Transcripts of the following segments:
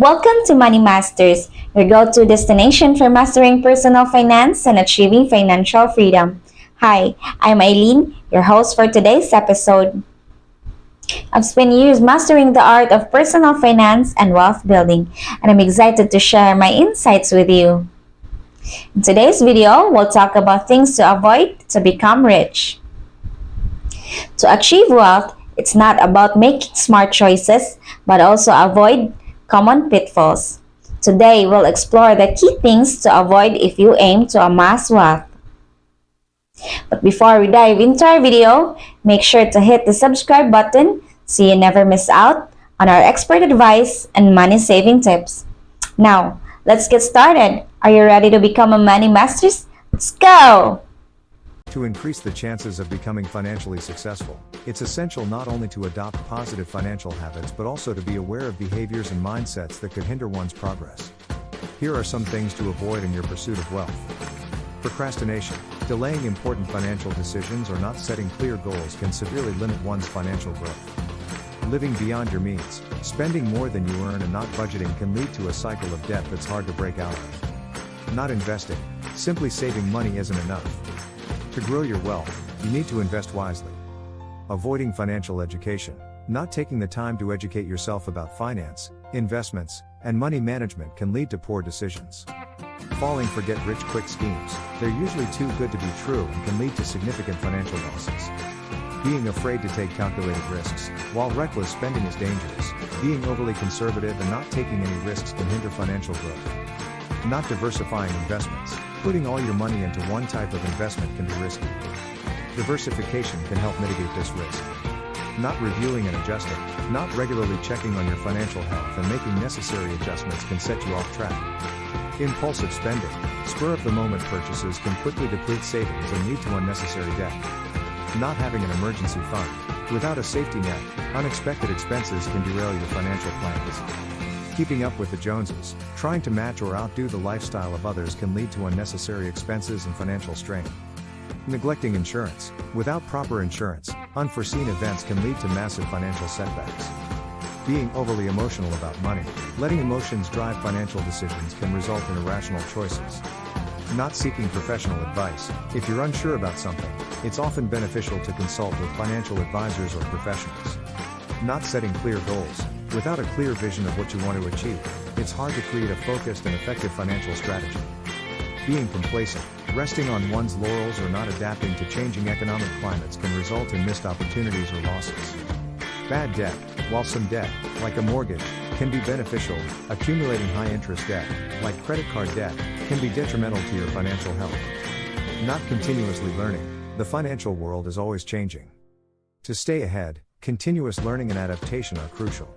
Welcome to Money Masters, your go-to destination for mastering personal finance and achieving financial freedom. Hi, I'm Eileen, your host for today's episode. I've spent years mastering the art of personal finance and wealth building, and I'm excited to share my insights with you. In today's video, we'll talk about things to avoid to become rich. To achieve wealth, it's not about making smart choices, but also avoid common pitfalls. Today, we'll explore the key things to avoid if you aim to amass wealth. But before we dive into our video, make sure to hit the subscribe button so you never miss out on our expert advice and money saving tips. Now, let's get started. Are you ready to become a money master? Let's go! To increase the chances of becoming financially successful, it's essential not only to adopt positive financial habits but also to be aware of behaviors and mindsets that could hinder one's progress. Here are some things to avoid in your pursuit of wealth. Procrastination. Delaying important financial decisions or not setting clear goals can severely limit one's financial growth. Living beyond your means. Spending more than you earn and not budgeting can lead to a cycle of debt that's hard to break out of. Not investing. Simply saving money isn't enough. To grow your wealth, you need to invest wisely. Avoiding financial education. Not taking the time to educate yourself about finance, investments, and money management can lead to poor decisions. Falling for get-rich-quick schemes. They're usually too good to be true and can lead to significant financial losses. Being afraid to take calculated risks. While reckless spending is dangerous, being overly conservative and not taking any risks can hinder financial growth. Not diversifying investments. Putting all your money into one type of investment can be risky. Diversification can help mitigate this risk. Not reviewing and adjusting. Not regularly checking on your financial health and making necessary adjustments can set you off track. Impulsive spending. Spur-of-the-moment purchases can quickly deplete savings and lead to unnecessary debt. Not having an emergency fund. Without a safety net, unexpected expenses can derail your financial plans. Keeping up with the Joneses. Trying to match or outdo the lifestyle of others can lead to unnecessary expenses and financial strain. Neglecting insurance. Without proper insurance, unforeseen events can lead to massive financial setbacks. Being overly emotional about money. Letting emotions drive financial decisions can result in irrational choices. Not seeking professional advice. If you're unsure about something, it's often beneficial to consult with financial advisors or professionals. Not setting clear goals. Without a clear vision of what you want to achieve, it's hard to create a focused and effective financial strategy. Being complacent. Resting on one's laurels or not adapting to changing economic climates can result in missed opportunities or losses. Bad debt. While some debt, like a mortgage, can be beneficial, accumulating high-interest debt, like credit card debt, can be detrimental to your financial health. Not continuously learning. The financial world is always changing. To stay ahead, continuous learning and adaptation are crucial.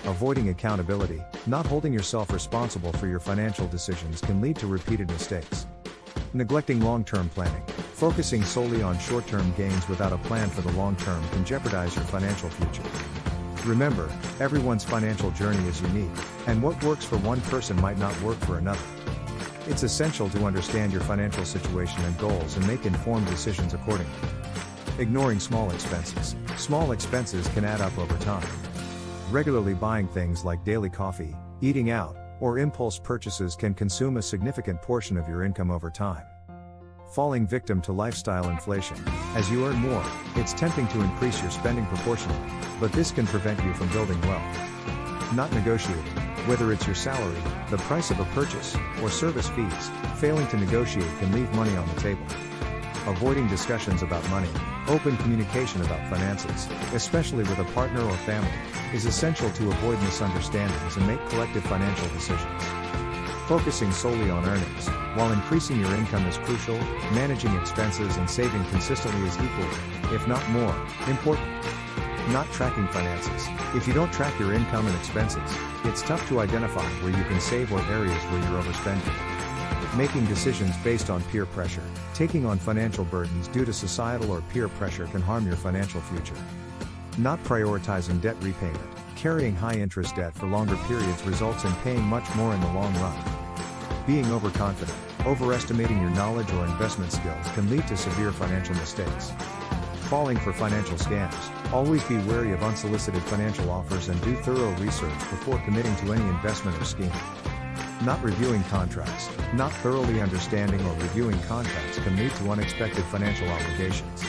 Avoiding accountability. Not holding yourself responsible for your financial decisions can lead to repeated mistakes. Neglecting long-term planning. Focusing solely on short-term gains without a plan for the long term can jeopardize your financial future. Remember, everyone's financial journey is unique, and what works for one person might not work for another. It's essential to understand your financial situation and goals and make informed decisions accordingly. Ignoring small expenses. Small expenses can add up over time. Regularly buying things like daily coffee, eating out, or impulse purchases can consume a significant portion of your income over time. Falling victim to lifestyle inflation. As you earn more, it's tempting to increase your spending proportionally, but this can prevent you from building wealth. Not negotiating. Whether it's your salary, the price of a purchase, or service fees, failing to negotiate can leave money on the table. Avoiding discussions about money. Open communication about finances, especially with a partner or family, is essential to avoid misunderstandings and make collective financial decisions. Focusing solely on earnings. While increasing your income is crucial, managing expenses and saving consistently is equally, if not more, important. Not tracking finances. If you don't track your income and expenses, it's tough to identify where you can save or areas where you're overspending. Making decisions based on peer pressure. Taking on financial burdens due to societal or peer pressure can harm your financial future. Not prioritizing debt repayment. Carrying high-interest debt for longer periods results in paying much more in the long run. Being overconfident. Overestimating your knowledge or investment skills can lead to severe financial mistakes. Falling for financial scams. Always be wary of unsolicited financial offers and do thorough research before committing to any investment or scheme. Not reviewing contracts. Not thoroughly understanding or reviewing contracts can lead to unexpected financial obligations.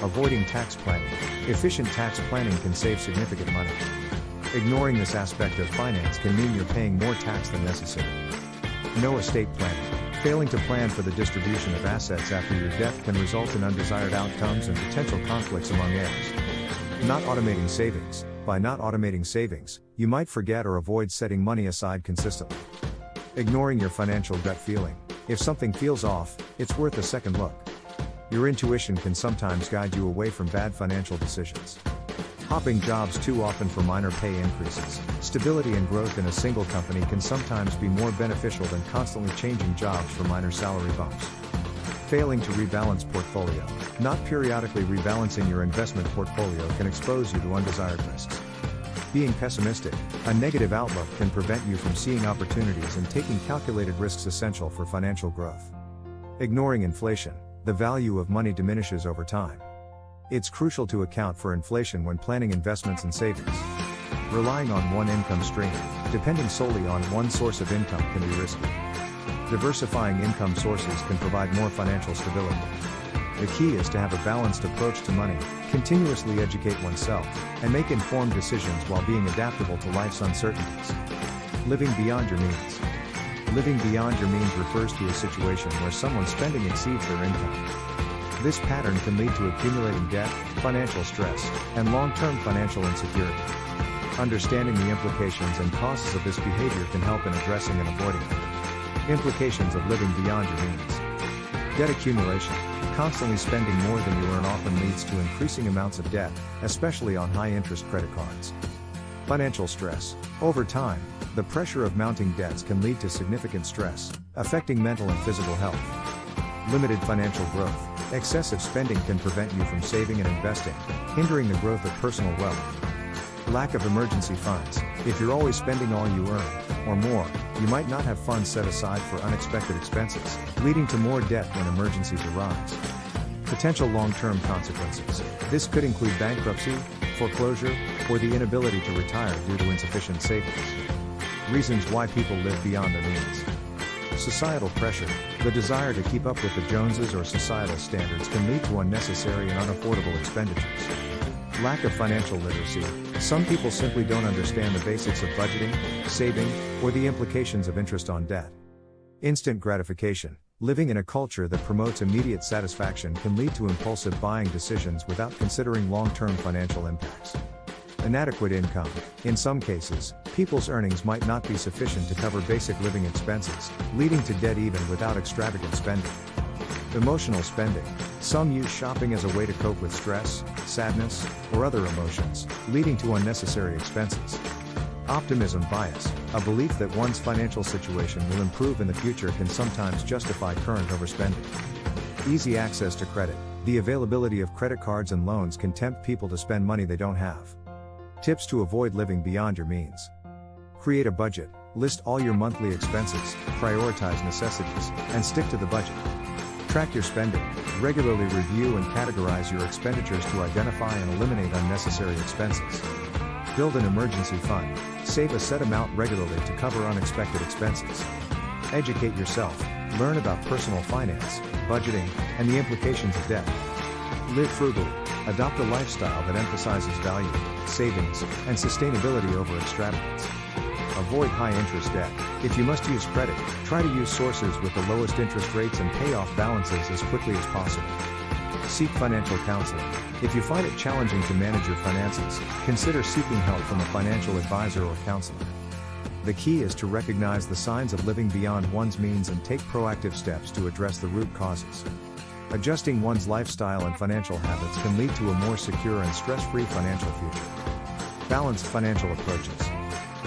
Avoiding tax planning. Efficient tax planning can save significant money. Ignoring this aspect of finance can mean you're paying more tax than necessary. No estate planning. Failing to plan for the distribution of assets after your death can result in undesired outcomes and potential conflicts among heirs. Not automating savings. By not automating savings, you might forget or avoid setting money aside consistently. Ignoring your financial gut feeling. If something feels off, it's worth a second look. Your intuition can sometimes guide you away from bad financial decisions. Hopping jobs too often for minor pay increases. Stability and growth in a single company can sometimes be more beneficial than constantly changing jobs for minor salary bumps. Failing to rebalance portfolio. Not periodically rebalancing your investment portfolio can expose you to undesired risks. Being pessimistic. A negative outlook can prevent you from seeing opportunities and taking calculated risks essential for financial growth. Ignoring inflation. The value of money diminishes over time. It's crucial to account for inflation when planning investments and savings. Relying on one income stream. Depending solely on one source of income can be risky. Diversifying income sources can provide more financial stability. The key is to have a balanced approach to money, continuously educate oneself, and make informed decisions while being adaptable to life's uncertainties. Living beyond your means. Living beyond your means refers to a situation where someone's spending exceeds their income. This pattern can lead to accumulating debt, financial stress, and long-term financial insecurity. Understanding the implications and causes of this behavior can help in addressing and avoiding it. Implications of living beyond your means. Debt accumulation. Constantly spending more than you earn often leads to increasing amounts of debt, especially on high-interest credit cards. Financial stress. Over time, the pressure of mounting debts can lead to significant stress, affecting mental and physical health. Limited financial growth. Excessive spending can prevent you from saving and investing, hindering the growth of personal wealth. Lack of emergency funds. If you're always spending all you earn, or more, you might not have funds set aside for unexpected expenses, leading to more debt when emergencies arise. Potential long-term consequences. This could include bankruptcy, foreclosure, or the inability to retire due to insufficient savings. Reasons why people live beyond their means. Societal pressure. The desire to keep up with the Joneses or societal standards can lead to unnecessary and unaffordable expenditures. Lack of financial literacy. Some people simply don't understand the basics of budgeting, saving, or the implications of interest on debt. Instant gratification. Living in a culture that promotes immediate satisfaction can lead to impulsive buying decisions without considering long-term financial impacts. Inadequate income. In some cases, people's earnings might not be sufficient to cover basic living expenses, leading to debt even without extravagant spending. Emotional spending. Some use shopping as a way to cope with stress, sadness, or other emotions, leading to unnecessary expenses. Optimism bias. A belief that one's financial situation will improve in the future can sometimes justify current overspending. Easy access to credit. The availability of credit cards and loans can tempt people to spend money they don't have. Tips to avoid living beyond your means. Create a budget. List all your monthly expenses, prioritize necessities, and stick to the budget. Track your spending. Regularly review and categorize your expenditures to identify and eliminate unnecessary expenses. Build an emergency fund. Save a set amount regularly to cover unexpected expenses. Educate yourself. Learn about personal finance, budgeting, and the implications of debt. Live frugally. Adopt a lifestyle that emphasizes value, savings, and sustainability over extravagance. Avoid high-interest debt. If you must use credit, try to use sources with the lowest interest rates and pay off balances as quickly as possible. Seek financial counseling. If you find it challenging to manage your finances, consider seeking help from a financial advisor or counselor. The key is to recognize the signs of living beyond one's means and take proactive steps to address the root causes. Adjusting one's lifestyle and financial habits can lead to a more secure and stress-free financial future. Balanced financial approaches.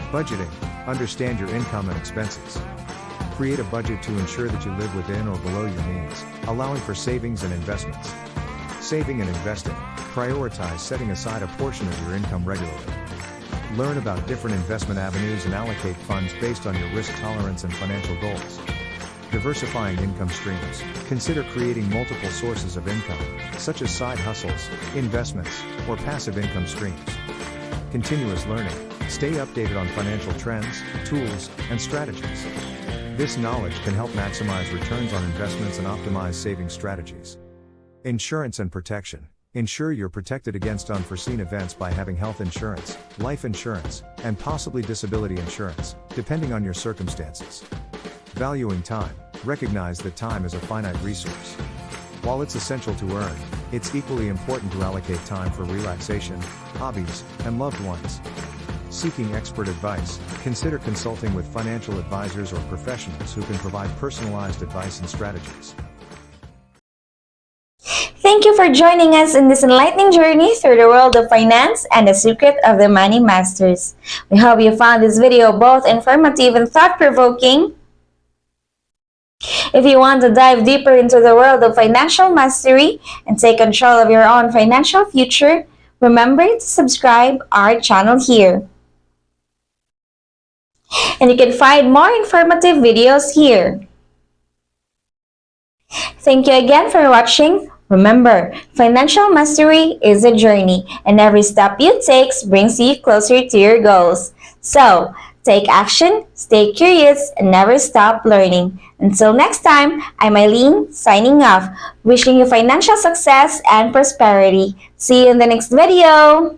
Budgeting. Understand your income and expenses. Create a budget to ensure that you live within or below your means, allowing for savings and investments. Saving and investing. Prioritize setting aside a portion of your income regularly. Learn about different investment avenues and allocate funds based on your risk tolerance and financial goals. Diversifying income streams. Consider creating multiple sources of income, such as side hustles, investments, or passive income streams. Continuous learning. Stay updated on financial trends, tools, and strategies. This knowledge can help maximize returns on investments and optimize saving strategies. Insurance and protection. Ensure you're protected against unforeseen events by having health insurance, life insurance, and possibly disability insurance, depending on your circumstances. Valuing time. Recognize that time is a finite resource. While it's essential to earn, it's equally important to allocate time for relaxation, hobbies, and loved ones. Seeking expert advice. Consider consulting with financial advisors or professionals who can provide personalized advice and strategies. Thank you for joining us in this enlightening journey through the world of finance and the secret of the money masters. We hope you found this video both informative and thought-provoking. If you want to dive deeper into the world of financial mastery and take control of your own financial future, remember to subscribe our channel here. And you can find more informative videos here. Thank you again for watching. Remember, financial mastery is a journey, and every step you take brings you closer to your goals. So, take action, stay curious, and never stop learning. Until next time, I'm Eileen, signing off, wishing you financial success and prosperity. See you in the next video!